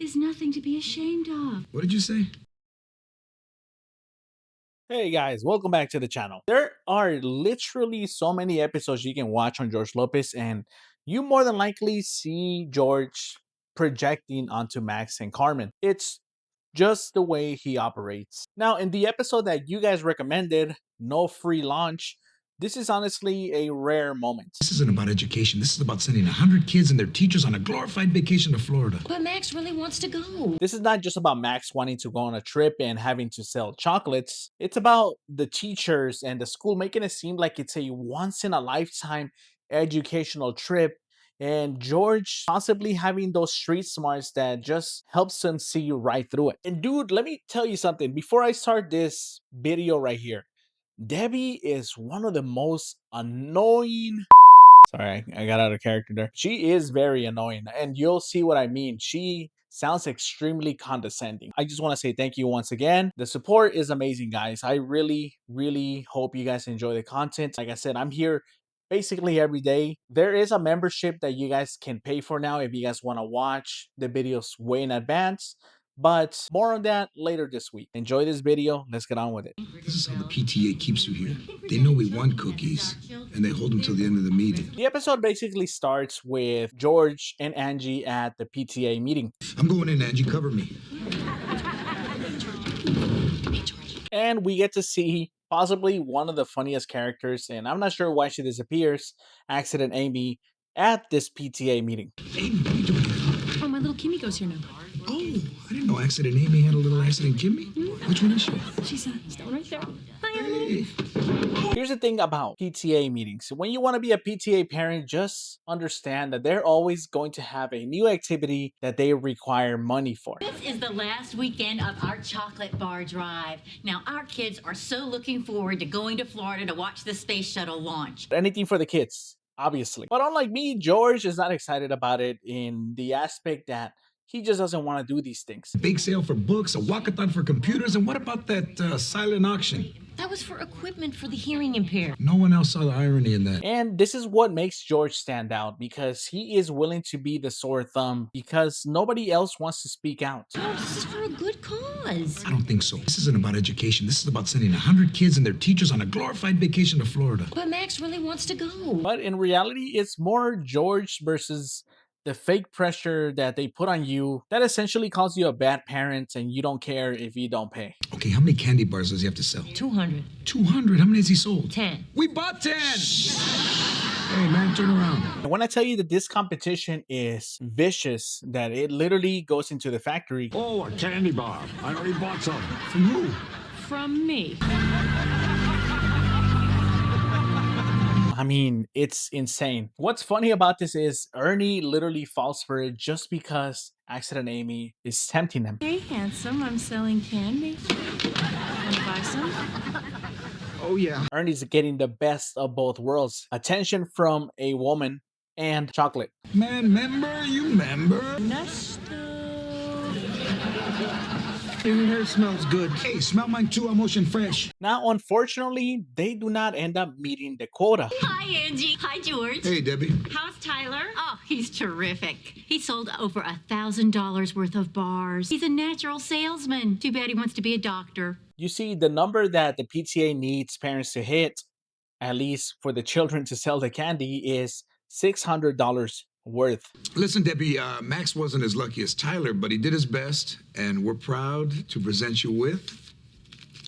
is nothing to be ashamed of. What did you say? Hey guys, welcome back to the channel. There are literally so many episodes you can watch on George Lopez, and you more than likely see George projecting onto Max and Carmen. It's just the way he operates. Now, in the episode that you guys recommended, No Free Lunch, this is honestly a rare moment. This isn't about education. This is about sending 100 kids and their teachers on a glorified vacation to Florida. But Max really wants to go. This is not just about Max wanting to go on a trip and having to sell chocolates. It's about the teachers and the school making it seem like it's a once-in-a-lifetime educational trip, and George possibly having those street smarts that just helps him see right through it. And dude, let me tell you something. Before I start this video right here, Debbie is one of the most annoying... Sorry, I got out of character there. She is very annoying, and you'll see what I mean. She sounds extremely condescending. I just want to say thank you once again. The support is amazing, guys. I really hope you guys enjoy the content. Like I said, I'm here basically every day. There is a membership that you guys can pay for now if you guys want to watch the videos way in advance. But more on that later this week. Enjoy this video. Let's get on with it. This is how the PTA keeps you here. They know we want cookies, and they hold them till the end of the meeting. The episode basically starts with George and Angie at the PTA meeting. I'm going in, Angie. Cover me. And we get to see possibly one of the funniest characters, and I'm not sure why she disappears, Accident Amy, at this PTA meeting. Amy, what are you doing here? Oh, my little Kimmy goes here now. Oh, I didn't know Accident Amy had a little Accident Kimmy. Which one is she? She's still right there. Hi, Hey. Here's the thing about PTA meetings. When you want to be a PTA parent, just understand that they're always going to have a new activity that they require money for. This is the last weekend of our chocolate bar drive. Now, our kids are so looking forward to going to Florida to watch the space shuttle launch. Anything for the kids, obviously. But unlike me, George is not excited about it in the aspect that he just doesn't want to do these things. Bake sale for books, a walkathon for computers, and what about that silent auction? That was for equipment for the hearing impaired. No one else saw the irony in that. And this is what makes George stand out, because he is willing to be the sore thumb because nobody else wants to speak out. Oh, this is for a good cause. I don't think so. This isn't about education. This is about sending 100 kids and their teachers on a glorified vacation to Florida. But Max really wants to go. But in reality, it's more George versus the fake pressure that they put on you that essentially calls you a bad parent and you don't care if you don't pay. Okay, how many candy bars does he have to sell? 200. 200? How many has he sold? 10. We bought 10! Hey, man, turn around. And when I tell you that this competition is vicious, that it literally goes into the factory. Oh, a candy bar. I already bought some. From who? From me. I mean, it's insane. What's funny about this is Ernie literally falls for it just because Accident Amy is tempting him. Hey, handsome, I'm selling candy. Wanna buy some? Oh, yeah. Ernie's getting the best of both worlds. Attention from a woman and chocolate. Man, member, you member? Your hair smells good. Hey, smell mine too. I'm ocean fresh. Now, unfortunately, they do not end up meeting the quota. Hi, Angie. Hi, George. Hey, Debbie. How's Tyler? Oh, he's terrific. He sold over $1,000 worth of bars. He's a natural salesman. Too bad he wants to be a doctor. You see, the number that the PTA needs parents to hit, at least for the children to sell the candy, is $600 worth. Listen, Debbie, Max wasn't as lucky as Tyler, but he did his best, and we're proud to present you with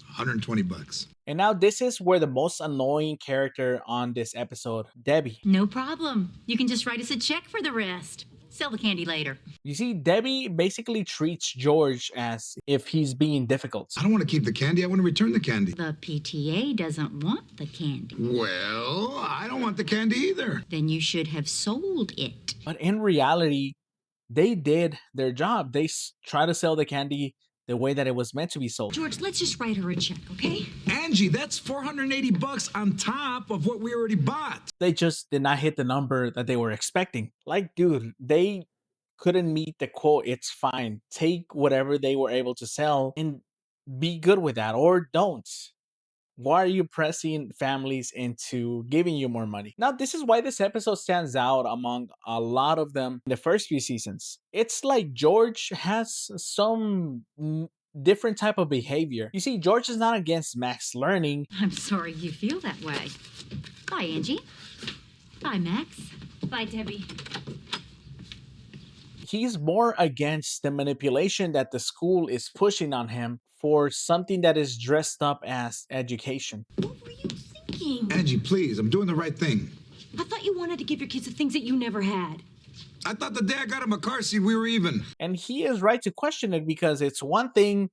120 bucks. And now this is where the most annoying character on this episode, Debbie. No problem. You can just write us a check for the rest. Sell the candy later. You see, Debbie basically treats George as if he's being difficult. I don't want to keep the candy. I want to return the candy. The PTA doesn't want the candy. Well, I don't want the candy either. Then you should have sold it. But in reality, they did their job. They try to sell the candy the way that it was meant to be sold. George, let's just write her a check, okay? Angie, that's 480 bucks on top of what we already bought. They just did not hit the number that they were expecting. Like, dude, they couldn't meet the quote. It's fine. Take whatever they were able to sell and be good with that, or don't. Why are you pressing families into giving you more money? Now, this is why this episode stands out among a lot of them in the first few seasons. It's like George has some different type of behavior. You see, George is not against Max learning. I'm sorry you feel that way. Bye, Angie. Bye, Max. Bye, Debbie. He's more against the manipulation that the school is pushing on him for something that is dressed up as education. What were you thinking? Angie, please, I'm doing the right thing. I thought you wanted to give your kids the things that you never had. I thought the day I got him a car seat, we were even. And he is right to question it, because it's one thing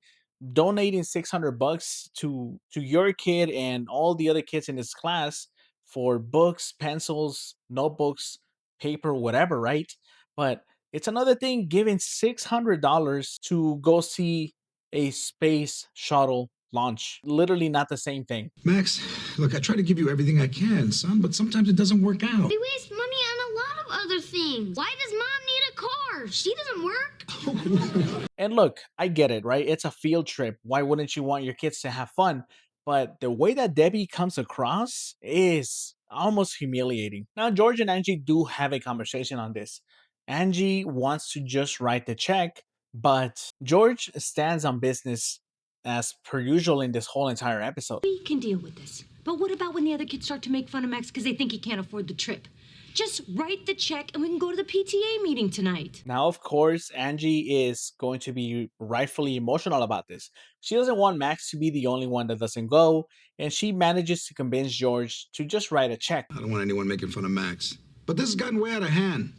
donating $600 to your kid and all the other kids in his class for books, pencils, notebooks, paper, whatever, right? But it's another thing giving $600 to go see a space shuttle launch. Literally not the same thing. Max, look, I try to give you everything I can, son, but sometimes it doesn't work out. They waste money on a lot of other things. Why does mom need a car? She doesn't work. And look, I get it, right? It's a field trip. Why wouldn't you want your kids to have fun? But the way that Debbie comes across is almost humiliating. Now, George and Angie do have a conversation on this. Angie wants to just write the check, but George stands on business as per usual in this whole entire episode. We can deal with this. But what about when the other kids start to make fun of Max because they think he can't afford the trip? Just write the check and we can go to the PTA meeting tonight. Now, of course, Angie is going to be rightfully emotional about this. She doesn't want Max to be the only one that doesn't go, and she manages to convince George to just write a check. I don't want anyone making fun of Max. But this has gotten way out of hand.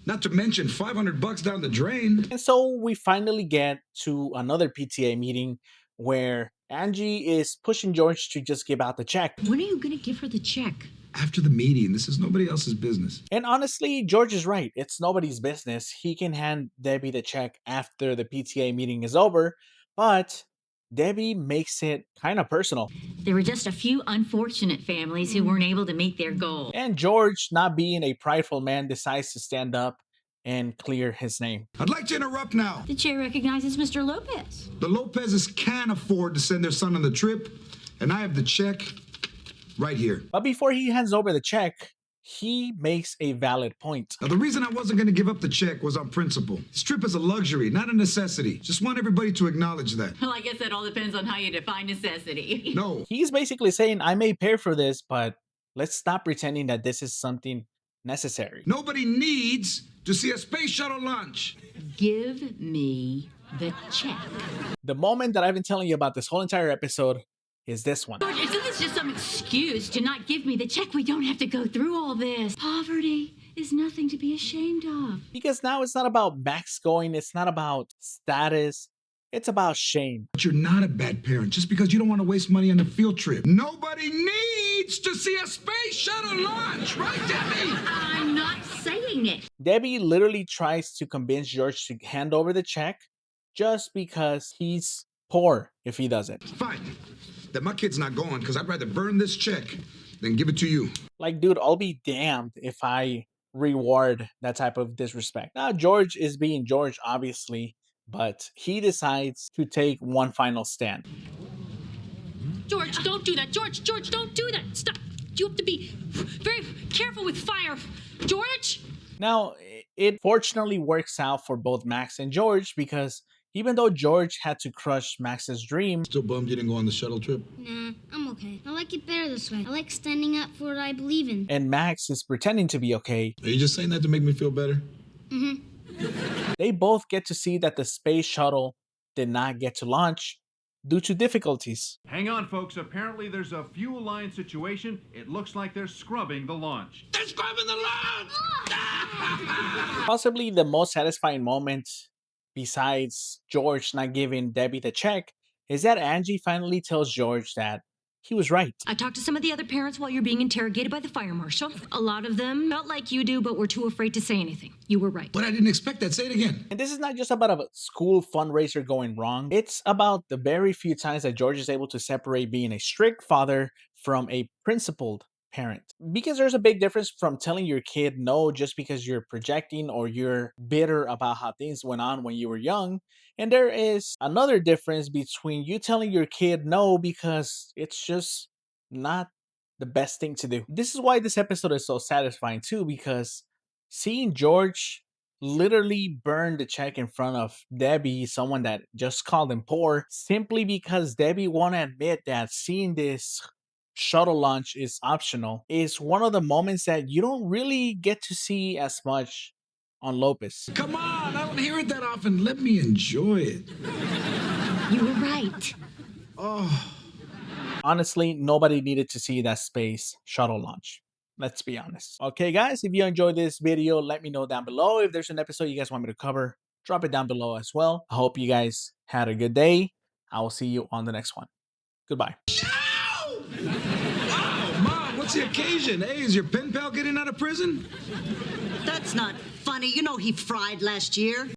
Not to mention $500 down the drain. And so we finally get to another PTA meeting where Angie is pushing George to just give out the check. When are you going to give her the check? After the meeting, this is nobody else's business. And honestly, George is right. It's nobody's business. He can hand Debbie the check after the PTA meeting is over, but Debbie makes it kind of personal. There were just a few unfortunate families who weren't able to meet their goal. And George, not being a prideful man, decides to stand up and clear his name. I'd like to interrupt now. The chair recognizes Mr. Lopez. The Lopez's can't afford to send their son on the trip, and I have the check right here. But before he hands over the check, he makes a valid point. Now, the reason I wasn't going to give up the check was on principle. This trip is a luxury, not a necessity. Just want everybody to acknowledge that. Well, I guess that all depends on how you define necessity. No. He's basically saying, I may pay for this, but let's stop pretending that this is something necessary. Nobody needs to see a space shuttle launch. Give me the check. The moment that I've been telling you about this whole entire episode is this one. George, isn't this just some excuse to not give me the check? We don't have to go through all this. Poverty is nothing to be ashamed of. Because now it's not about Max going, it's not about status, it's about shame. But you're not a bad parent just because you don't want to waste money on a field trip. Nobody needs to see a space shuttle launch, right, Debbie? I'm not saying it. Debbie literally tries to convince George to hand over the check just because he's poor if he doesn't. Fine. That my kid's not going because I'd rather burn this check than give it to you. Like, dude, I'll be damned if I reward that type of disrespect. Now, George is being George, obviously, but he decides to take one final stand. George, don't do that. George, don't do that. Stop. You have to be very careful with fire. George? Now, it fortunately works out for both Max and George because even though George had to crush Max's dream, Still bummed you didn't go on the shuttle trip? Nah, I'm okay. I like it better this way. I like standing up for what I believe in. and Max is pretending to be okay, Are you just saying that to make me feel better? they both get to see that the space shuttle did not get to launch due to difficulties. Hang on, folks. Apparently there's a fuel line situation. It looks like they're scrubbing the launch. They're scrubbing the launch! Possibly the most satisfying moment, besides George not giving Debbie the check, is that Angie finally tells George that he was right. I talked to some of the other parents while you're being interrogated by the fire marshal. A lot of them felt like you do, but were too afraid to say anything. You were right. But I didn't expect that. Say it again. And this is not just about a school fundraiser going wrong. It's about the very few times that George is able to separate being a strict father from a principled parent. Because there's a big difference from telling your kid no just because you're projecting or you're bitter about how things went on when you were young. And there is another difference between you telling your kid no because it's just not the best thing to do. This is why this episode is so satisfying too, because seeing George literally burn the check in front of Debbie, someone that just called him poor, simply because Debbie won't admit that seeing this shuttle launch is optional, is one of the moments that you don't really get to see as much on Lopez. Come on, I don't hear it that often. Let me enjoy it. You were right. Oh. Honestly, nobody needed to see that space shuttle launch. Let's be honest. Okay, guys, if you enjoyed this video, let me know down below. If there's an episode you guys want me to cover, drop it down below as well. I hope you guys had a good day. I will see you on the next one. Goodbye. Oh, Mom, what's the occasion? Hey, is your pen pal getting out of prison? That's not funny. You know he fried last year.